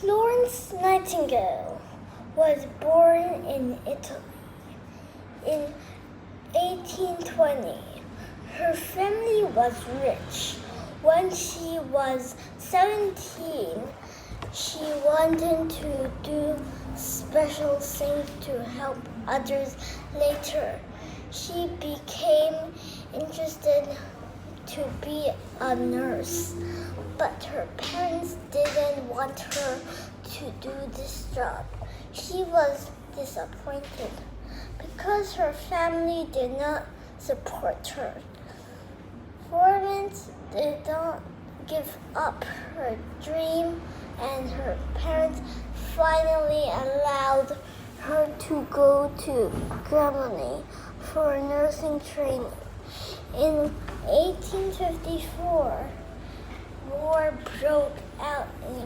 Florence Nightingale was born in Italy in 1820. Her family was rich. When she was 17, she wanted to do special things to help others. Later, she became interested to be a nurse, but her parents didn't want her to do this job. She was disappointed because her family did not support her. Florence did not give up her dream, and her parents finally allowed her to go to Germany for nursing training. In 1854, war broke out in